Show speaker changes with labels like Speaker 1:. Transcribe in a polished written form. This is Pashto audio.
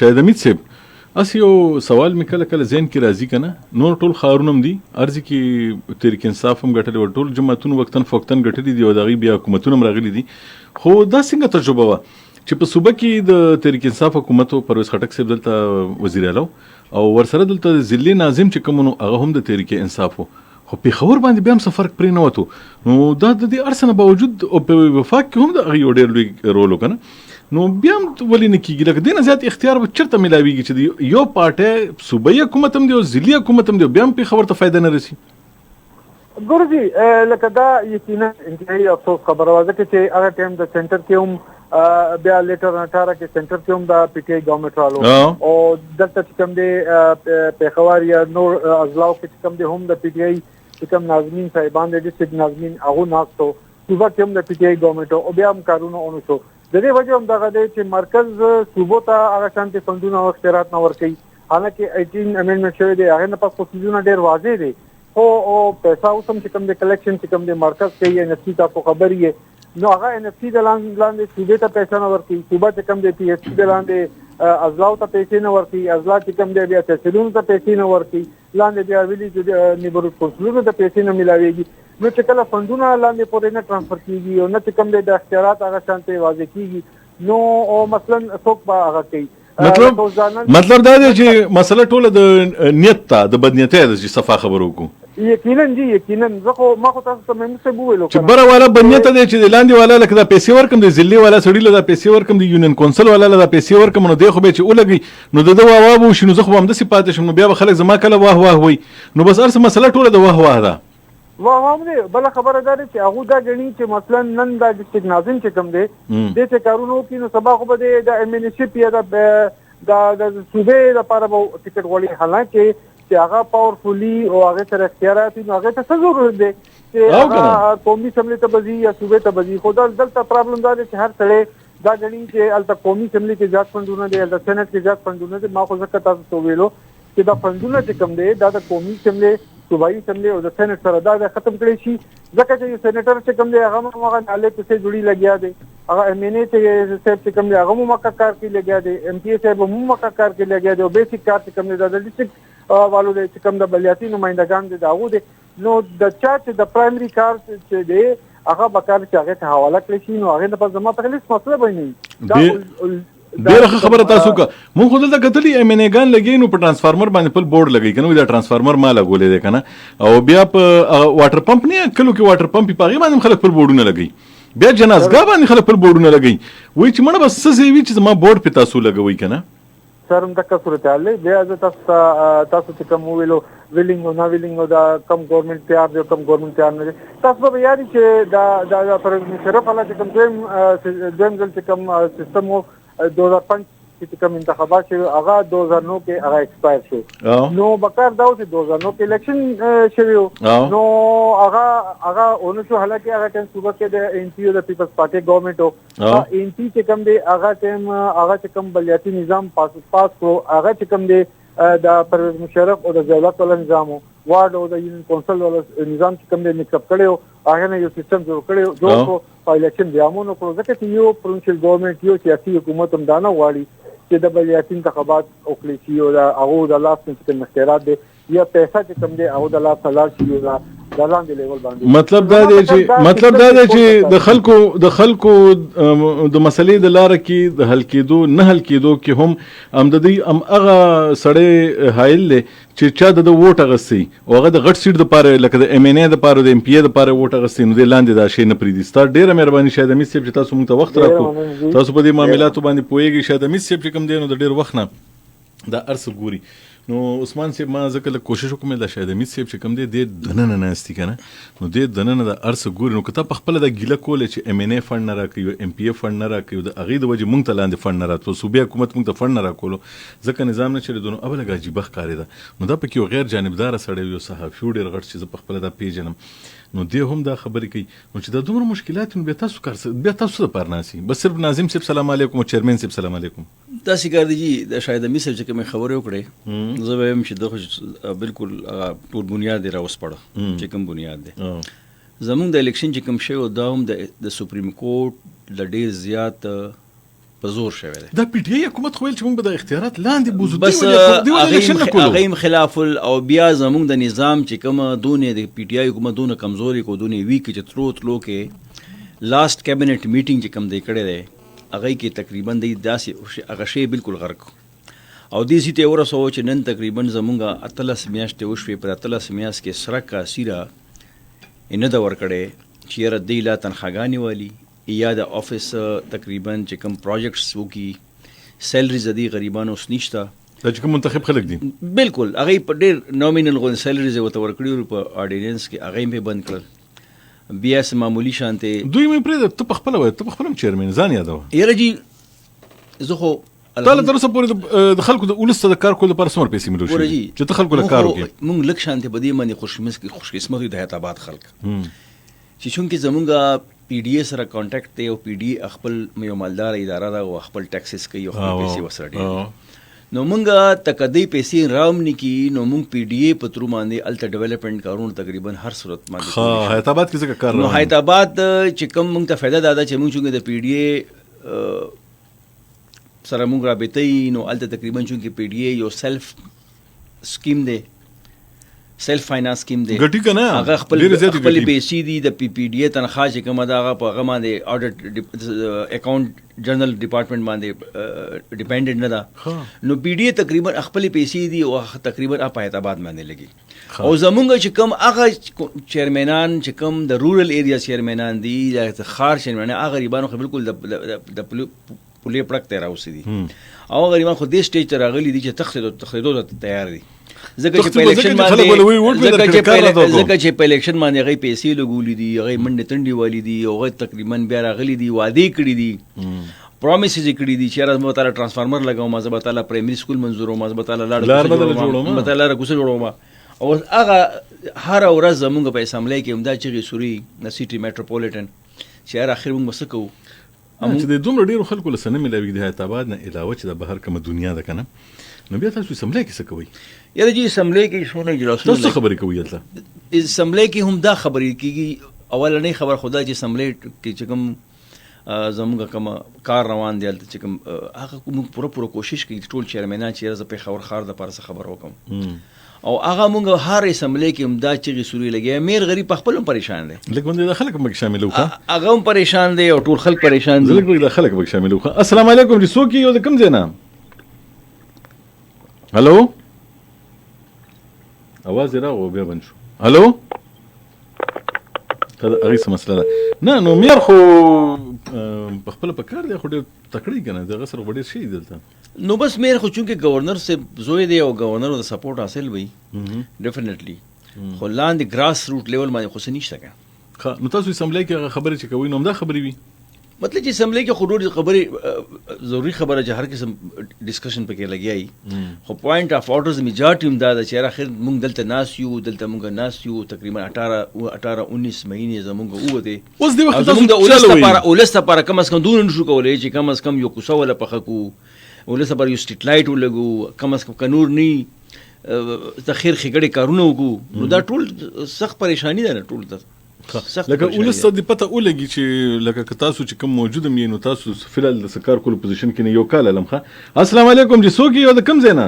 Speaker 1: شاهد امید صاحب اسی یو سوال مې کله کله ذهن کې راځي کنه نور ټول خارونه هم دي ارزي کې تحریک انصاف هم ګټلې و ټول جماعتونو وقتن فوقتن ګټلې دي او دغه بیا حکومتونه هم راغلي دي خو دا څنګه تجربه وه چې په صوبه کې د تحریک انصاف حکومت پرویز خټک صاحب دلته وزیر اعلی او ورسره دلته ضلعي ناظم چې کوم نو هغه هم د تحریک انصاف خو پېښور باندې بیا هم څه فرق پرې نه وته نو دا د دې هر څه نه باوجود او په وفاق کې هم د هغې یو ډېر لوی رول و که نه نو بیا هم ولې نه کېږي لکه دې نه زیات اختیار به چېرته میلاویږي چې د یو پارټۍ صوبایي حکومت هم دی او ضلعي حکومت هم دی بیا هم پېښور ته فایده نه رسي
Speaker 2: ګورځي لکه دا یقینا انتهایی افسوس خبره وه ځکه چې هغه ټایم د سنټر کې هم بیا لیټر 18 کې سنټر کې هم د پی ټی آی ګورنمنټ رالو او دلته چې کوم دی پېښور یا نور اضلاعو کې چې کوم دی هم د پی ټی آی چې کوم ناظمین صاحبان د ډسټرکټ ناظمین هغه ناستو صوبه کې هم د پی ټی آی ګورنمنټ او بیا هم کارونه ونه شو د دې وجه هم دغه دی چې مرکز صوبو ته هغه شانتې فنډونه او اختیارات نه ورکوي حالانکه 18 امینډمنټ شوی دی هغې نه پس پروسیجرونه ډېر واضح دی خو پیسه اوس هم چې کوم دی کلیکشن چې کوم دی مرکز کوي ان ایف سی تاسو خبر یې نو هغه ان ایف سی د لاندې صوبې ته پیسې نه ورکوي صوبه چې کوم دی پی ایچ سی د لاندې اضلاعو ته پیسې نه ورکوي اضلاع چې کوم دی بیا تحصیلونو ته پیسې نه ورکوي لاندې بیا ویلي نیبرهوډ کونسلونو ته پیسې نه میلاویږي نو چې کله فنډونه لاندې پورې نه ټرانسفر کېږي او نه چې کوم دی د اختیارات هغه شانتې واضح کېږي نو مثلا څوک به هغه کوي
Speaker 1: مطلب دا دی چې مسله ټوله د نیت ته د بدنیتۍ ده چې صفا خبرو وکړو
Speaker 2: یقینا جی یقینا زه ما خو تاسو ته مې څه وویلو
Speaker 1: چې بره والا بدنیته دی چې لاندې والا لکه دا پیسې ورکم د ضلعي والا سړي له دا پیسې ورکم د یونین کونسل والا له دا پیسې ورکم نو دی خو به چې ولګي نو د ده واه واه به وشي نو زه خو به همداسې پاتې شم نو بیا به خلک زما کله واه واه وایي نو بس هر څه مسله ټوله د واه واه ده
Speaker 2: واه هم دی بله خبره دا ده چې هغوی دا ګڼي چې مثلا نن دا ډسټرکټ ناظم چې کوم دی دې چې کارونه وکړي نو سبا خو به دی د امینشپ یا د صوبې لپاره به ټکټ غواړي حالانکه چې هغه پاورفولي او هغې سره اختیارات وي نو هغې ته څه ضرورت دی چې هغه قومي اسمبلۍ ته به ځي یا صوبې ته به ځي خو دلته پرابلم دا دی چې هر سړی دا ګڼي چې هلته قومي اسمبلۍ کې زیات فنډونه دی هلته سینټ کې زیات فنډونه دی ما خو ځکه تاسو ته وویلو چې دا فنډونه چې کوم دی دا د قومي اسمبلۍ صوبایي اسمبلۍ او د سینټ سره دا ختم کړی شي ځکه چې یو سینیټر چې کوم دی هغه هم هغه نالې پسې جوړي لګیا دی هغه ایم این اے صاحب چې کوم دی هغه هم مکه کار کې لګیا دی ایم پی اے صاحب هم مکه کار کې لګیا دی او بیسیک کار چې کوم دی د ډسټرکټ والو دی چې کوم د بلیاتي نمایندګان دي د هغو دی نو د چا چې د پرایمري کار چې دی هغه به کار چې هغې ته حواله کړی شي نو هغې لپاره زما په هیڅ مسله به نه وي
Speaker 1: ډېره خبره تاسو که مونږ خو دلته کتلي ایم این اګان لګوي نو په ټرانسفارمر باندې خپل بورډ لګوي که نه دا ټرانسفارمر ما لګولی دی که نه او بیا په واټر پمپ نه کلو کې واټر پمپ په هغې باندې هم خلک خپل بورډونه لګوي بیا جنازګاه باندې خلک خپل بورډونه لګوي وایي چې مړه بس څه ځای وي چې زما بورډ پې تاسو لګوئ که نه
Speaker 2: سر همدغه صورتحال دی بیا زه تاسو چې کوم وویلو ویلینګ او نه ویلینګ او دا کم ګورنمنټ تیار دی او کم ګورنمنټ تیار نه دی تاسو به یاد چې دا پرویز مشرف والا چې کوم دویم ځل چې کوم سیستم و 2005 چې کوم انتخابات شوي هغه 2009 کې هغه ایکسپایر شو نو بکار دا و چې 2009 کې الیکشن شوي و نو هغه ونه شو حالانکه هغه ټایم صوبه کې د این پي او د پیپلز پارټي ګورنمنټ و این پي چې کوم دی هغه ټایم هغه چې کوم بلیاتي نظام پاس کړو هغه چې کوم دی د پرویز مشرف او د ضیاءالحق والا نظام وارډ او د یونین کونسل والا نظام چې کوم دی مکسپ کړی و هغه نه یو سیستم جوړ کړو په الیکشن بیا مو نو کړو ځکه چې یو پرونشل ګورنمنټ یو سیاسي حکومت هم دا نه غواړي چې د بلیاتي انتخابات وکړي شي او د هغو د لاس نه چې کوم اختیارات دی یا پیسه چې کوم دی هغو د لاس نه لاړ شي او د لاندې لیول باندې
Speaker 1: مطلب دا دی چې د خلکو د مسلې د لاره کې د حل کېدو نه حل کېدو کې هم د دوی هغه سړی حایل دی چې چا د ووټ اخیستی او هغه د غټ سیټ دپاره لکه د ایم این اے دپاره د ایم پي اے دپاره ووټ اخیستی نو دی لاندې دا شی نه پرېږدي ستا ډېره مهرباني شاهد حمید صاحب چې تاسو موږ ته وخت راکړو تاسو په دې معاملاتو باندې پوهېږئ شاهد حمید صاحب چې کوم دی نو د ډېر وخت نه دا هر څه ګوري نو عثمان صاحب ما ځکه لږ کوشش وکړم د شاهد حمید صاحب چې کوم دی دې دننه ناستي که نه نو دې دننه د هر څه ګوري نو که تا په خپله دا ګیله کولی چې ایم این اے فنډ نه راکوي او ایم پي اے فنډ نه راکوي د هغې د وجې موږ ته لاندې فنډ نه راتلو صوبې حکومت موږ ته فنډ نه راکولو ځکه نظام نه چلېدو نو ابه لږ عجیبه ښکارېده نو دا پکې یو غیر جانبداره سړی یو صحافي و ډېر غټ چې زه پخپله دا پیژنم نو دی هم دا خبرې کوي نو چې دا دومره مشکلات نو بیا تاسو څه دپاره ناستئ بس صرف ناظم صاحب سلام علیکم او چیرمین صاحب سلام علیکم
Speaker 3: داسې کار دی جي د شاهد حمید صاحب چې کومې خبرې وکړې زه به وایم چې ده خو بلکل ټول بنیاد یې راوسپړه چې کوم بنیاد دی زمونږ د الیکشن چې کوم شی و دا هم د سپریم کورټ د ډېر زیات په زور شوی دی.
Speaker 1: دا پی ټی آی حکومت خو ویل چې موږ به د اختیارات لاندې بوزو،
Speaker 3: بس هغه خلاف او بیا زموږ د نظام چې کوم دونه د پی ټی آی حکومت دونه کمزوري کو دونه ویک چې تلو کې لاست کابینټ میټینګ چې کوم دی کړی دی هغه کې تقریبا د داسې هغه شی بالکل غرق او دې سیته ورسو چې نن تقریبا زمونږ 13 میاشتې وشوي، پر 13 میاشت کې سرکه سیره نه دا ور کړی چې را دی لا تنخواګانی والی یا د افیس تقریبا چې کوم پروجیکټس وکي سیلریز د غریبانو اوس نشته.
Speaker 1: دا چې کوم منتخب خلک دي
Speaker 3: بالکل هغه په ډېر نومینل غو سیلریز ورته ورکړي په اورډیننس کې هغه یې بند کړل. بیا سم معمولی شانته
Speaker 1: دوی مې پرې ته په خپل وای ته په خپل چیرمن ځان یادو
Speaker 3: یره جی زه خو
Speaker 1: تعالی درسه پورې د خلکو د ولست د کار کول لپاره سمور پیسې ملو شي چې ته خلکو له کار وکړي.
Speaker 3: مونږ لک شانته بدی باندې خوش قسمت د حیات آباد خلک چې چونکې زمونږه پی ډی ای سره کانټیکټ دی او پی ډی ای خپل یو مالدار اداره ده او خپل ټیکسز کوي او خپل پیسې وسره دي. نو مونږه تکدی پیسې راوم نکی نو مونږ پی ډی ای په تر باندې الټا ډیولپمنٹ کارونه تقریبا هر صورت باندې
Speaker 1: حیات آباد کې څه کار
Speaker 3: نو حیات آباد چې کوم مونږ ته فائدہ دادا چې مونږ چونګه د پی ډی ای سره مونږ رابطې نو الټا تقریبا چونګه پی ډی ای یو سیلف سکیم دی، سیلف فاینانس سکیم دی
Speaker 1: ګټی کنه
Speaker 3: هغه خپل پیسې دي د پی پی ډی ای تنخواه چې کومه دا هغه په هغه باندې اډیټ اکاونټ جنرال ډپارټمنټ باندې ډیپندنت نه ده. نو پی ډی ای تقریبا خپل پیسې دي او تقریبا په حیات آباد باندې لګي او زمونږ چې کوم هغه چیرمنان چې کوم د رورل ایریا چیرمنان دي د خار چیرمنان هغه غریبانو خو بالکل د پولې پړک ته راوسی دي او غریبان خو دې سټیج ته راغلي دي چې تخریدو ته تیار دي. ځکه چې په الیکشن باندې هغه پیسې لګولې دي، هغه منډه تنډي والی دي او هغه تقریبا بیا راغلي دي وعده کړی دي پرومیسز کړی دي چې راز متعالی ترانسفارمر لګاو ما زبطاله پرایمری سکول منظور ما زبطاله لار جوړوم متعالی کوڅه جوړوم او هغه هر ورځ زمونږ په اسمبلی کې همدا چې سوري د سیټي میټروپولیټن چې هر اخر موږ مسکو
Speaker 1: چې د دومره ډیرو خلکو له سنمې لوي د حیات آباد نه علاوه چې د بهر کومه دنیا ده کنه نو بیا تاسو اسمبلی کې څه کوي؟
Speaker 3: یاره جی اسمبلی کې شونه اجلاسونه
Speaker 1: تاسو خبرې کوي دلته
Speaker 3: اسمبلی کې هم دا خبرې کیږي اولنې خبر خدا چې اسمبلی کې چې کوم زموږ کوم کار روان دی چې کوم هغه کوم پوره کوشش کوي ټول چیرمنان چې زه په خبر خار د پارسه خبر وکم او هغه مونږ هر اسمبلی کې امدا چې سوري لګي میر غریب په خپل پریشان دي
Speaker 1: لکه د خلک مګ شامل وکړه
Speaker 3: هغه هم پریشان دي او ټول خلک پریشان دي
Speaker 1: لکه د خلک مګ شامل وکړه. السلام علیکم رسو کی یو د کوم ځای نه هلو اواز راغو بیا بند شو هلو دا هغه څه مسله ده نه نو میر خو په خپل په کار دی خو ډېر تکړه کنه دغه سره ډېر شي دلته
Speaker 3: نو بس میر خو چونکه گورنر سے زوی دی او گورنر د سپورټ حاصل وي ډیفینیټلی خو لاندې ګراس روټ لیول باندې خو نشته کنه.
Speaker 1: نو تاسو اسمبلی کې خبرې چې کوي نو دا خبرې وي
Speaker 3: مطلب چې اسمبلی کې خو خبرې ضروری خبره چې هر قسم ډسکشن پکې لګیای خو پوینټ اف اورډرز میجارټی هم دا چې اخر موږ دلته ناس یو تقریبا 18-19 مهینې زموږ وته
Speaker 1: اوس دی وخت تاسو
Speaker 3: د اولسته لپاره کم از کم دون نشو کولای چې کم از کم یو کوڅه ولا پخکو اولسته لپاره یو سټریټ لایټ ولګو کم از کم کنور نی تخیر خګړې کارونه وکړو نو دا ټول سخت پریشانی ده ټول ته
Speaker 1: لکه ولسته دی پته ولګي چې لکه تاسو چې کوم موجود مې نو تاسو فلل د سکار کول پوزیشن کې نه یو کال لمخه. السلام علیکم جی سوګي یو د کوم ځای نه